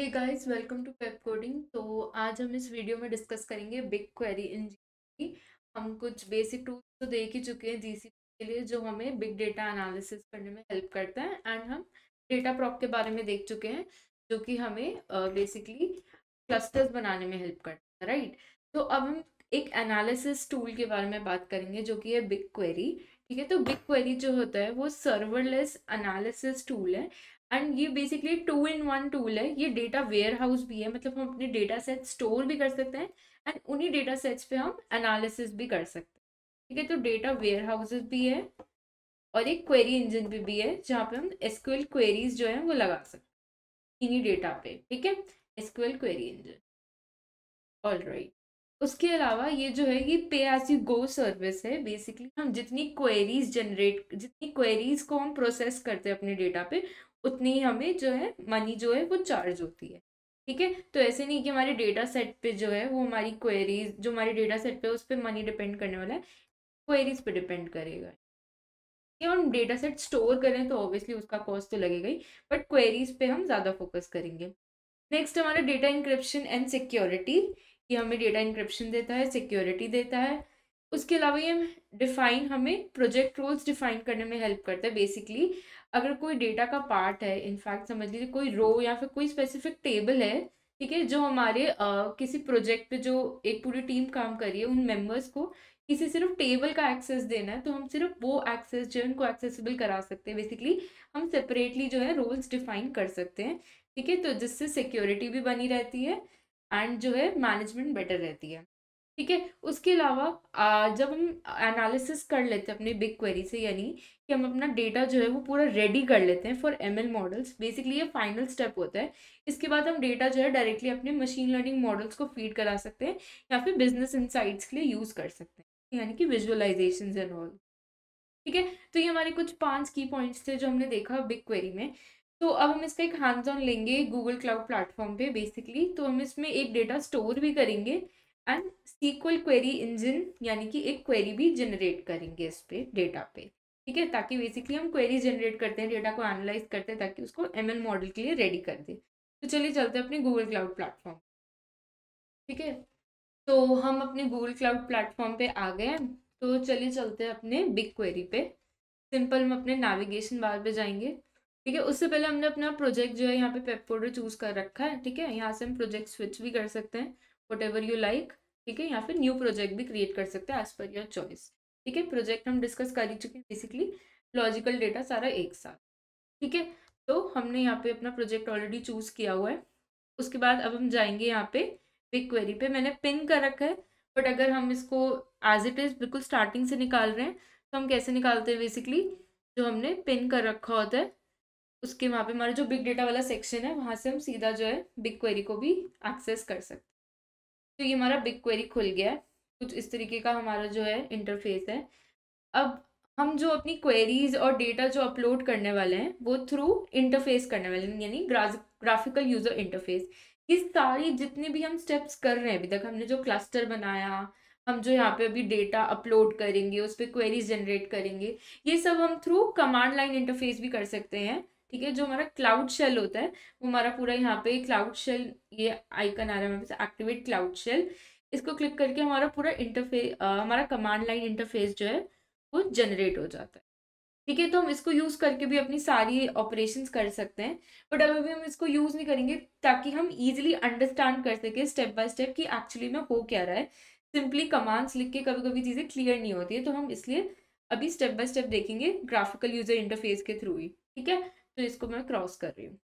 Hey guys, welcome to web coding. तो आज हम इस वीडियो में डिस्कस करेंगे बिग क्वेरी इंजन की। हम कुछ बेसिक टूल्स तो देख ही चुके हैं जीसीपी के लिए, जो हमें बिग डेटा एनालिसिस करने में हेल्प करता है। एंड हम डेटा प्रॉप के बारे में देख चुके हैं, जो कि हमें बेसिकली क्लस्टर्स बनाने में हेल्प करता है, राइट। तो अब हम एक एनालिसिस टूल के बारे में बात करेंगे, जो कि है बिग क्वेरी। ठीक है, तो बिग क्वेरी जो होता है वो सर्वरलेस एनालिसिस टूल है। एंड ये बेसिकली 2 in 1 टूल है। ये डेटा वेयर हाउस भी है, मतलब हम अपने डेटा सेट स्टोर भी कर सकते हैं एंड उन्हीं डेटा सेट्स पे हम एनालिसिस भी कर सकते हैं। ठीक है, तो डेटा वेयर हाउसेस भी है और एक क्वेरी इंजन भी है, जहाँ पे हम एसक्यूएल क्वेरीज जो है वो लगा सकते हैं इन्हीं डेटा पे। ठीक है, SQL query engine. All right. उसके अलावा ये जो है ये पे एज यू गो सर्विस है। बेसिकली हम जितनी क्वेरीज को हम प्रोसेस करते हैं अपने डेटा पे, उतनी ही हमें जो है मनी जो है वो चार्ज होती है। ठीक है, तो ऐसे नहीं कि हमारे डेटा सेट पे जो है वो हमारी क्वेरीज, जो हमारे डेटा सेट पे उस पर मनी डिपेंड करने वाला है, क्वेरीज पे डिपेंड करेगा। कि हम डेटा सेट स्टोर करें तो ऑब्वियसली उसका कॉस्ट तो लगेगा ही, बट क्वेरीज पे हम ज़्यादा फोकस करेंगे। नेक्स्ट हमारा डेटा इंक्रिप्शन एंड सिक्योरिटी। ये हमें डेटा इंक्रिप्शन देता है, सिक्योरिटी देता है। उसके अलावा ये डिफाइन हमें प्रोजेक्ट रोल्स डिफाइन करने में हेल्प करता है। बेसिकली अगर कोई डेटा का पार्ट है, इनफैक्ट समझ लीजिए कोई रो या फिर कोई स्पेसिफिक टेबल है, ठीक है, जो हमारे किसी प्रोजेक्ट पे जो एक पूरी टीम काम कर रही है, उन मेंबर्स को किसी सिर्फ टेबल का एक्सेस देना है, तो हम सिर्फ वो एक्सेस जो है उनको एक्सेसिबल करा सकते हैं। बेसिकली हम सेपरेटली जो है रोल्स डिफाइन कर सकते हैं। ठीक है, तो जिससे सिक्योरिटी भी बनी रहती है एंड जो है मैनेजमेंट बेटर रहती है। ठीक है, उसके अलावा जब हम एनालिसिस कर लेते हैं अपने बिग क्वेरी से, यानी कि हम अपना डेटा जो है वो पूरा रेडी कर लेते हैं फॉर एमएल मॉडल्स। बेसिकली ये फाइनल स्टेप होता है। इसके बाद हम डेटा जो है डायरेक्टली अपने मशीन लर्निंग मॉडल्स को फीड करा सकते हैं या फिर बिजनेस इंसाइट्स के लिए यूज़ कर सकते हैं, यानी कि विजुअलाइजेशन एंड ऑल। ठीक है, तो ये हमारे कुछ 5 की पॉइंट्स थे जो हमने देखा बिग क्वेरी में। तो अब हम इसका एक हैंड्स ऑन लेंगे गूगल क्लाउड प्लेटफॉर्म पे। बेसिकली तो हम इसमें एक डेटा स्टोर भी करेंगे एंड सीक्वल क्वेरी इंजन, यानी कि एक क्वेरी भी जनरेट करेंगे इस पे डेटा पे। ठीक है, ताकि बेसिकली हम क्वेरी जनरेट करते हैं, डेटा को एनालाइज करते हैं, ताकि उसको एमएल मॉडल के लिए रेडी कर दे। तो चलिए चलते हैं अपने गूगल क्लाउड प्लेटफॉर्म। ठीक है, तो हम अपने गूगल क्लाउड प्लेटफॉर्म पे आ गए हैं। तो चलिए चलते हैं अपने बिग क्वेरी पे। सिंपल हम अपने नेविगेशन बार पे जाएंगे। ठीक है, उससे पहले हमने अपना प्रोजेक्ट जो है यहाँ पे पेप कोडर चूज कर रखा है। ठीक है, यहाँ से हम प्रोजेक्ट स्विच भी कर सकते हैं, वट एवर यू लाइक। ठीक है, या फिर न्यू प्रोजेक्ट भी क्रिएट कर सकते हैं एज पर योर चॉइस। ठीक है, प्रोजेक्ट हम डिस्कस कर ही चुके हैं, बेसिकली लॉजिकल डेटा सारा एक साथ। ठीक है, तो हमने यहाँ पे अपना प्रोजेक्ट ऑलरेडी चूज किया हुआ है। उसके बाद अब हम जाएंगे यहाँ पे बिग क्वेरी पे। मैंने पिन कर रखा है, बट अगर हम इसको एज इट इज बिल्कुल स्टार्टिंग से निकाल रहे हैं, तो हम कैसे निकालते हैं? बेसिकली जो हमने पिन कर रखा होता है, उसके वहाँ पे हमारा जो बिग डेटा वाला सेक्शन है, वहाँ से हम सीधा जो है बिग क्वेरी को भी एक्सेस कर सकते हैं। तो ये हमारा बिग क्वेरी खुल गया है। कुछ इस तरीके का हमारा जो है इंटरफेस है। अब हम जो अपनी क्वेरीज और डेटा जो अपलोड करने वाले हैं, वो थ्रू इंटरफेस करने वाले हैं, यानी ग्राफिकल यूजर इंटरफेस। ये सारी जितने भी हम स्टेप्स कर रहे हैं अभी तक, हमने जो क्लस्टर बनाया, हम जो यहाँ पे अभी डेटा अपलोड करेंगे, उस पर क्वेरीज जनरेट करेंगे, ये सब हम थ्रू कमांड लाइन इंटरफेस भी कर सकते हैं। ठीक है, जो हमारा क्लाउड शेल होता है, वो हमारा पूरा यहाँ पे क्लाउड शेल, ये आइकन आ रहा है मेरे पास, एक्टिवेट क्लाउड शेल। इसको क्लिक करके हमारा पूरा इंटरफेस, हमारा कमांड लाइन इंटरफेस जो है वो जनरेट हो जाता है। ठीक है, तो हम इसको यूज करके भी अपनी सारी ऑपरेशंस कर सकते हैं, बट अभी हम इसको यूज नहीं करेंगे, ताकि हम इजीली अंडरस्टैंड कर सके स्टेप बाय स्टेप कि एक्चुअली में हो क्या रहा है। सिंपली कमांड्स लिख के कभी कभी चीजें क्लियर नहीं होती है, तो हम इसलिए अभी स्टेप बाय स्टेप देखेंगे ग्राफिकल यूजर इंटरफेस के थ्रू ही। ठीक है, तो इसको मैं क्रॉस कर रही हूँ।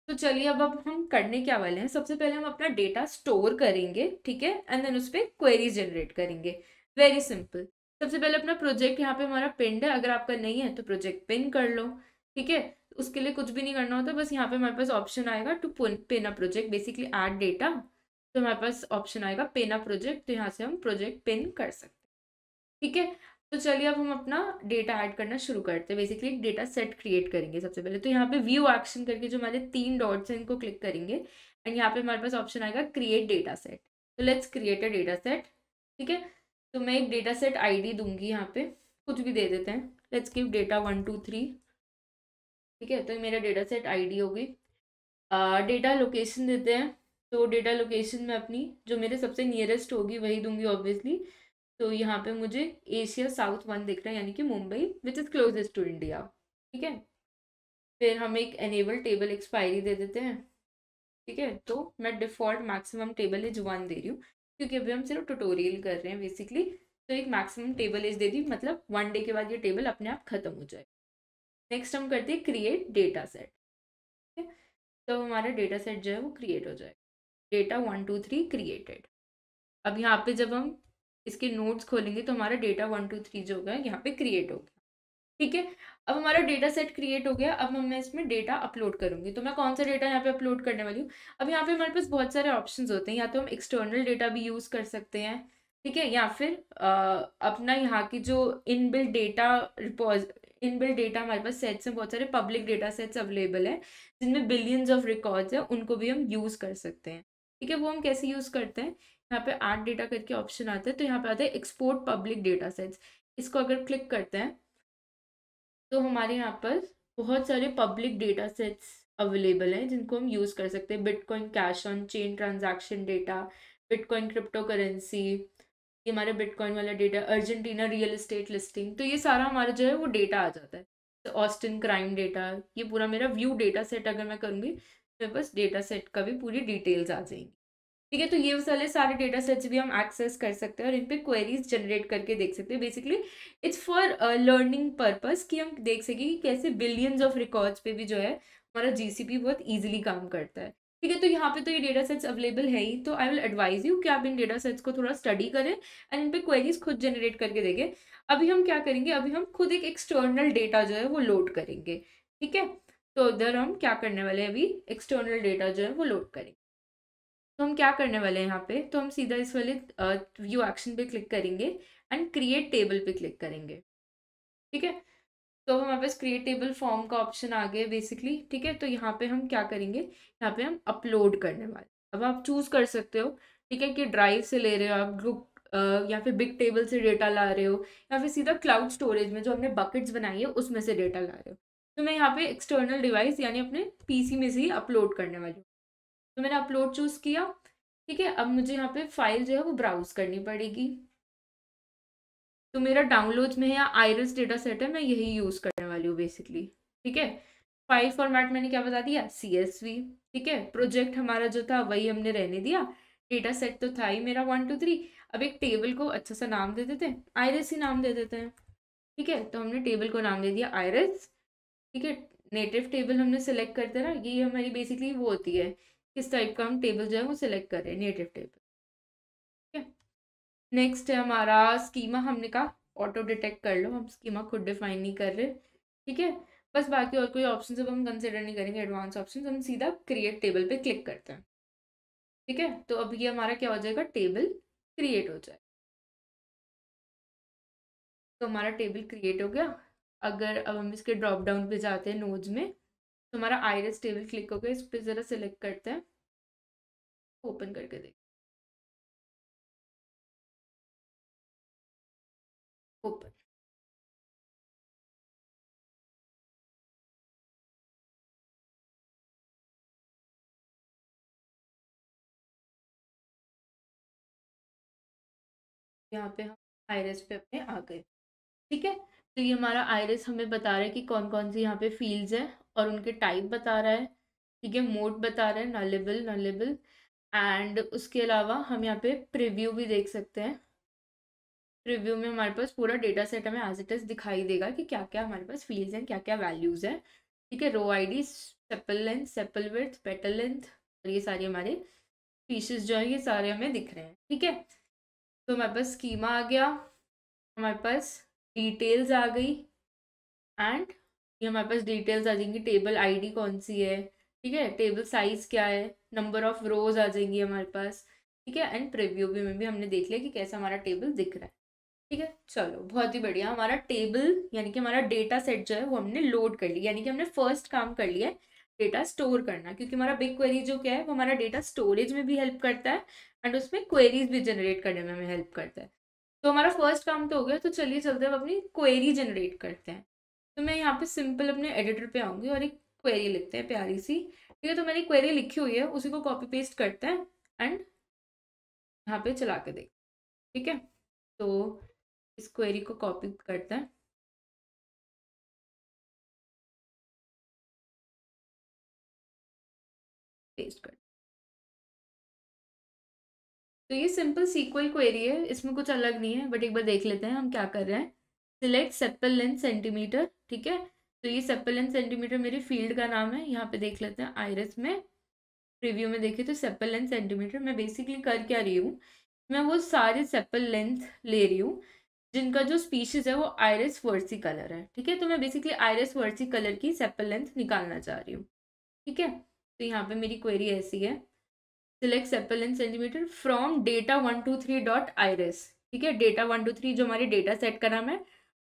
तो चलिए अब हम करने क्या वाले हैं, सबसे पहले हम अपना डेटा स्टोर करेंगे। ठीक है, एंड देन उस पर क्वेरीज जनरेट करेंगे। Very simple. सबसे पहले अपना प्रोजेक्ट यहाँ पे हमारा पिंड है, अगर आपका नहीं है तो प्रोजेक्ट पिन कर लो। ठीक है, उसके लिए कुछ भी नहीं करना होता, बस यहाँ पे हमारे पास ऑप्शन आएगा to pin a project, basically add data. तो हमारे पास ऑप्शन आएगा पिन अ प्रोजेक्ट, तो यहाँ से हम प्रोजेक्ट पिन कर सकते हैं। ठीक है, तो चलिए अब हम अपना डेटा ऐड करना शुरू करते हैं। बेसिकली एक डेटा सेट क्रिएट करेंगे। सबसे पहले तो यहाँ पे व्यू एक्शन करके जो हमारे 3 डॉट्स हैं, इनको क्लिक करेंगे एंड यहाँ पे हमारे पास ऑप्शन आएगा क्रिएट डेटा सेट। तो let's create a data set. ठीक है, तो मैं एक डेटा सेट आईडी दूंगी, यहाँ पे कुछ भी दे देते हैं, लेट्स गिव डेटा 1 2 3। ठीक है, तो मेरा डेटा सेट आईडी होगी। डेटा लोकेशन देते हैं, तो डेटा लोकेशन में अपनी जो मेरे सबसे नियरेस्ट होगी वही दूंगी ऑब्वियसली। तो यहाँ पे मुझे एशिया साउथ 1 दिख रहा है, यानी कि Mumbai which is closest to India. ठीक है, फिर हम एक एनेबल टेबल एक्सपायरी दे देते हैं। ठीक है, तो मैं डिफ़ॉल्ट मैक्सिमम टेबल एज 1 दे रही हूँ, क्योंकि अभी हम सिर्फ ट्यूटोरियल कर रहे हैं बेसिकली। तो एक मैक्सिमम टेबल एज दे दी, मतलब 1 डे के बाद ये टेबल अपने आप खत्म हो जाए। नेक्स्ट हम करते हैं क्रिएट डेटा सेट। ठीक है, तो हमारा डेटा सेट जो है वो क्रिएट हो जाए। Data 1 2 3 created. अब यहाँ पे जब हम इसके नोट्स खोलेंगे तो हमारा डेटा 1 2 3 जो होगा यहाँ पे क्रिएट हो गया। ठीक है, अब हमारा डेटा सेट क्रिएट हो गया। अब मैं इसमें डेटा अपलोड करूंगी, तो मैं कौन सा डेटा यहाँ पे अपलोड करने वाली हूँ। अब यहाँ पे हमारे पास बहुत सारे ऑप्शंस होते हैं, या तो हम एक्सटर्नल डेटा भी यूज़ कर सकते हैं। ठीक है, या फिर अपना यहाँ की जो इनबिल्ट डेटा इनबिल्ट डेटा हमारे पास सेट्स हैं, बहुत सारे पब्लिक डेटा सेट्स अवेलेबल हैं जिनमें बिलियंस ऑफ रिकॉर्ड्स हैं, उनको भी हम यूज़ कर सकते हैं। ठीक है, वो हम कैसे यूज़ करते हैं, यहाँ पे ऐड डेटा करके ऑप्शन आता है, तो यहाँ पे आता है एक्सपोर्ट पब्लिक डेटा सेट्स। इसको अगर क्लिक करते हैं तो हमारे यहाँ पर बहुत सारे पब्लिक डेटा सेट्स अवेलेबल हैं जिनको हम यूज़ कर सकते हैं। Bitcoin cash on chain transaction data, bitcoin crypto currency, ये हमारा बिटकॉइन वाला data, Argentina real estate listing, तो ये सारा हमारा जो है वो डेटा आ जाता है। तो ऑस्टिन क्राइम डेटा, ये पूरा मेरा व्यू डेटा सेट अगर मैं करूँगी तो बस डेटा सेट का भी पूरी डिटेल्स आ जाएंगी। ठीक है, तो ये वाले सारे डेटा सेट्स भी हम एक्सेस कर सकते हैं और इन पे क्वेरीज जनरेट करके देख सकते हैं। Basically it's for learning purpose, कि हम देख सकें कि कैसे बिलियंस ऑफ रिकॉर्ड्स पे भी जो है हमारा जीसीपी बहुत इजीली काम करता है। ठीक है, तो यहाँ पे तो ये डेटा सेट्स अवेलेबल है ही, तो आई विल एडवाइज यू कि आप इन डेटा सेट्स को थोड़ा स्टडी करें एंड इन पे क्वेरीज खुद जनरेट करके देखें। अभी हम क्या करेंगे, अभी हम खुद एक एक्सटर्नल डेटा जो है वो लोड करेंगे। ठीक है, तो इधर हम क्या करने वाले हैं, अभी एक्सटर्नल डेटा जो है वो लोड करेंगे। तो हम क्या करने वाले हैं यहाँ पे, तो हम सीधा इस वाले व्यू एक्शन पे क्लिक करेंगे एंड क्रिएट टेबल पे क्लिक करेंगे। ठीक है, तो हमारे पास क्रिएट टेबल फॉर्म का ऑप्शन आ गया बेसिकली। ठीक है, तो यहाँ पे हम क्या करेंगे, यहाँ पे हम अपलोड करने वाले। अब आप चूज कर सकते हो, ठीक है, कि ड्राइव से ले रहे हो आप ग्रुप, या फिर बिग टेबल से डेटा ला रहे हो, या फिर सीधा क्लाउड स्टोरेज में जो हमने बकेट्स बनाई है उसमें से डेटा ला रहे हो। तो मैं यहाँ पे एक्सटर्नल डिवाइस यानी अपने पीसी में से ही अपलोड करने वाली हूँ। तो मैंने अपलोड चूज किया। ठीक है, अब मुझे यहाँ पे फाइल जो है वो ब्राउज करनी पड़ेगी। तो मेरा डाउनलोड्स में या आइरिस डेटा सेट है, मैं यही यूज करने वाली हूँ बेसिकली। ठीक है, फाइल फॉर्मेट मैंने क्या बता दिया, CSV। ठीक है, प्रोजेक्ट हमारा जो था वही हमने रहने दिया। डेटा सेट तो था ही मेरा 1 2 3। अब एक टेबल को अच्छा सा नाम दे देते हैं, आइरिस ही नाम दे देते हैं। ठीक है, तो हमने टेबल को नाम दे दिया आइरिस। ठीक है, नेटिव टेबल हमने सेलेक्ट करते ना, ये हमारी बेसिकली वो होती है किस टाइप का हम टेबल जो है वो सिलेक्ट कर रहे हैं, नेटिव टेबल। ठीक है, नेक्स्ट है हमारा स्कीमा, हमने कहा ऑटो डिटेक्ट कर लो, हम स्कीमा खुद डिफाइन नहीं कर रहे। ठीक है, बस बाकी और कोई ऑप्शन अब हम कंसिडर नहीं करेंगे, एडवांस ऑप्शन, हम सीधा क्रिएट टेबल पे क्लिक करते हैं। ठीक है, तो अब ये हमारा क्या हो जाएगा, टेबल क्रिएट हो जाए। तो हमारा टेबल क्रिएट हो गया। अगर अब हम इसके ड्रॉप डाउन पे जाते हैं नोड्स में, तो हमारा आइरिस टेबल क्लिक हो गया, इस पर ज़रा सेलेक्ट करते हैं, ओपन करके देख, ओपन। यहाँ पे हम आइरिस पे अपने आ गए। ठीक है, तो ये हमारा आइरिस हमें बता रहा है कि कौन कौन सी यहाँ पे फील्ड्स है और उनके टाइप बता रहा है। ठीक है, मोड बता रहा है, नलेबल नलेबल। एंड उसके अलावा हम यहाँ पे प्रीव्यू भी देख सकते हैं। प्रीव्यू में हमारे पास पूरा डेटा सेट हमें एज इट इज दिखाई देगा कि क्या क्या हमारे पास फील्ड्स हैं, क्या क्या वैल्यूज हैं। ठीक है, row ID, sepal length, sepal width, petal length, और ये सारे हमारे स्पीशीज जो है ये सारे हमें दिख रहे हैं। ठीक है, तो हमारे पास स्कीमा आ गया, हमारे पास डिटेल्स आ गई, एंड ये हमारे पास डिटेल्स आ जाएंगी, टेबल आईडी कौन सी है, ठीक है, टेबल साइज क्या है, नंबर ऑफ रोज आ जाएंगी हमारे पास। ठीक है, एंड प्रीव्यू में भी हमने देख लिया कि कैसा हमारा टेबल दिख रहा है। ठीक है, चलो बहुत ही बढ़िया, हमारा टेबल यानी कि हमारा डेटा सेट जो है वो हमने लोड कर लिया, यानी कि हमने फर्स्ट काम कर लिया है डेटा स्टोर करना, क्योंकि हमारा बिग क्वेरी जो क्या है वो हमारा डेटा स्टोरेज में भी हेल्प करता है एंड उसमें क्वेरीज भी जनरेट करने में हमें हेल्प करता है। तो हमारा फर्स्ट काम तो हो गया, तो चलिए चलते हैं अब अपनी क्वेरी जनरेट करते हैं। तो मैं यहाँ पे सिंपल अपने एडिटर पे आऊँगी और एक क्वेरी लिखते हैं प्यारी सी, ठीक है, तो मैंने क्वेरी लिखी हुई है, उसी को कॉपी पेस्ट करते हैं एंड यहाँ पे चला के देख। ठीक है, तो इस क्वेरी को कॉपी करते हैं, पेस्ट कर। तो ये सिंपल सीक्वल क्वेरी है, इसमें कुछ अलग नहीं है, बट एक बार देख लेते हैं हम क्या कर रहे हैं। Select sepal length centimetre. ठीक है, तो ये सेपल लेंथ सेंटीमीटर मेरी फील्ड का नाम है। यहाँ पे देख लेते हैं आइरिस में, प्रीव्यू में देखे तो सेपल लेंथ सेंटीमीटर। मैं बेसिकली कर क्या रही हूँ, मैं वो सारे सेपल लेंथ ले रही हूँ जिनका जो स्पीशीज है वो आइरिस वर्सी कलर है। ठीक है, तो मैं बेसिकली आइरिस वर्सी कलर की सेपल लेंथ निकालना चाह रही हूँ। ठीक है, तो यहाँ पे मेरी क्वेरी ऐसी है, select sepal length centimetre from data 123 dot iris. ठीक है, डेटा 123 जो हमारे डेटा सेट का नाम है,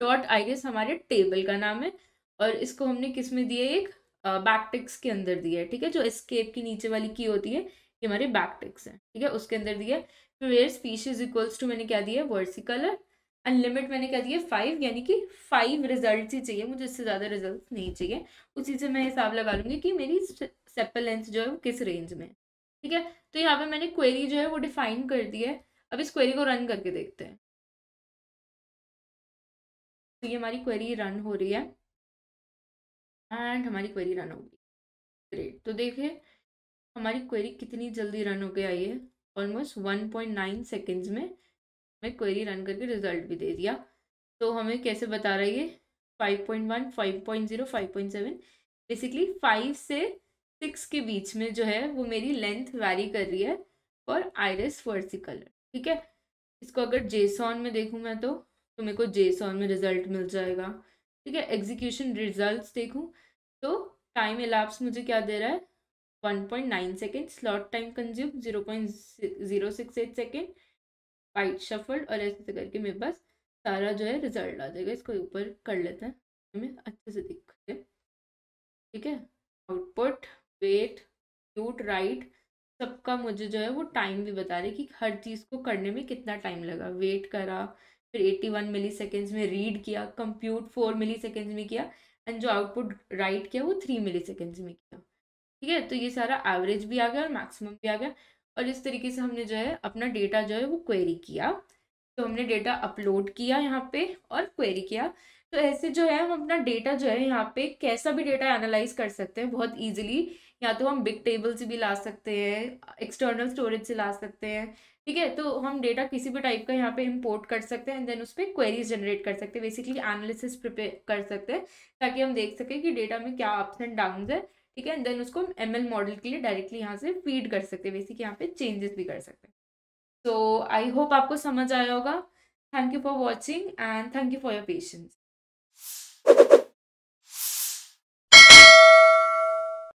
डॉट आइरिस हमारे टेबल का नाम है, और इसको हमने किस में दिया, एक बैकटिक्स के अंदर दिया है। ठीक है, जो एस्केप की नीचे वाली की होती है ये हमारे बैकटिक्स है। ठीक है, उसके अंदर दिया है। फिर वेयर स्पीशीज इक्वल्स टू मैंने क्या दिया है, वर्सी कलर, एंड लिमिट मैंने क्या दिया 5, यानी कि 5 रिजल्ट ही चाहिए मुझे, इससे ज़्यादा रिजल्ट नहीं चाहिए। उसी से मैं हिसाब लगा लूंगी कि मेरी सेपल लेंथ जो है वो किस रेंज में है। ठीक है, तो यहाँ पे मैंने क्वेरी जो है वो डिफाइन कर दी है। अब इस क्वेरी को रन करके देखते हैं। तो ये हमारी क्वेरी रन हो रही है एंड हमारी क्वेरी रन होगी। ग्रेट, तो देखिए हमारी क्वेरी कितनी जल्दी रन होके आई है। ऑलमोस्ट 1.9 सेकेंड्स में हमें क्वेरी रन करके रिजल्ट भी दे दिया। तो हमें कैसे बता रही है, 5.1, 5.0, 5.7, बेसिकली 5 से 6 के बीच में जो है वो मेरी लेंथ वैरी कर रही है फॉर आइरिस वर्सी कलर। ठीक है, इसको अगर जेसॉन में देखूँ मैं तो मेरे को जेसॉन में रिजल्ट मिल जाएगा। ठीक है, एग्जीक्यूशन रिजल्ट्स देखूँ तो टाइम इलाप्स मुझे क्या दे रहा है, 1.9 second, slot time consume 0.068 second, byte shuffled, और ऐसे करके मेरे पास सारा जो है रिजल्ट आ जाएगा। इसको ऊपर कर लेते हैं, हमें अच्छे से दिखते हैं। ठीक है, आउटपुट, वेट, क्यूट, राइट, सबका मुझे जो है वो टाइम भी बता रहे कि हर चीज़ को करने में कितना टाइम लगा। वेट करा, फिर 81 मिली सेकेंड्स में रीड किया, कंप्यूट 4 मिली सेकेंड्स में किया, एंड जो आउटपुट राइट किया वो 3 मिली सेकेंड्स में किया। ठीक है, तो ये सारा एवरेज भी आ गया और मैक्सिमम भी आ गया, और इस तरीके से हमने जो है अपना डेटा जो है वो क्वेरी किया। तो हमने डेटा अपलोड किया यहाँ पे और क्वेरी किया। तो ऐसे जो है हम अपना डेटा जो है यहाँ पे कैसा भी डेटा एनालाइज कर सकते हैं बहुत इजीली। या तो हम बिग टेबल से भी ला सकते हैं, एक्सटर्नल स्टोरेज से ला सकते हैं। ठीक है, तो हम डेटा किसी भी टाइप का यहाँ पे इंपोर्ट कर सकते हैं एंड देन उस पर क्वेरीज जनरेट कर सकते हैं, बेसिकली एनालिसिस प्रिपेयर कर सकते हैं, ताकि हम देख सकें कि डेटा में क्या अप्स एंड डाउन है। ठीक है, एंड देन उसको हम ML मॉडल के लिए डायरेक्टली यहाँ से फीड कर सकते हैं, बेसिकली यहाँ पे चेंजेस भी कर सकते हैं। तो आई होप आपको समझ आया होगा। Thank you for watching and thank you for your patience.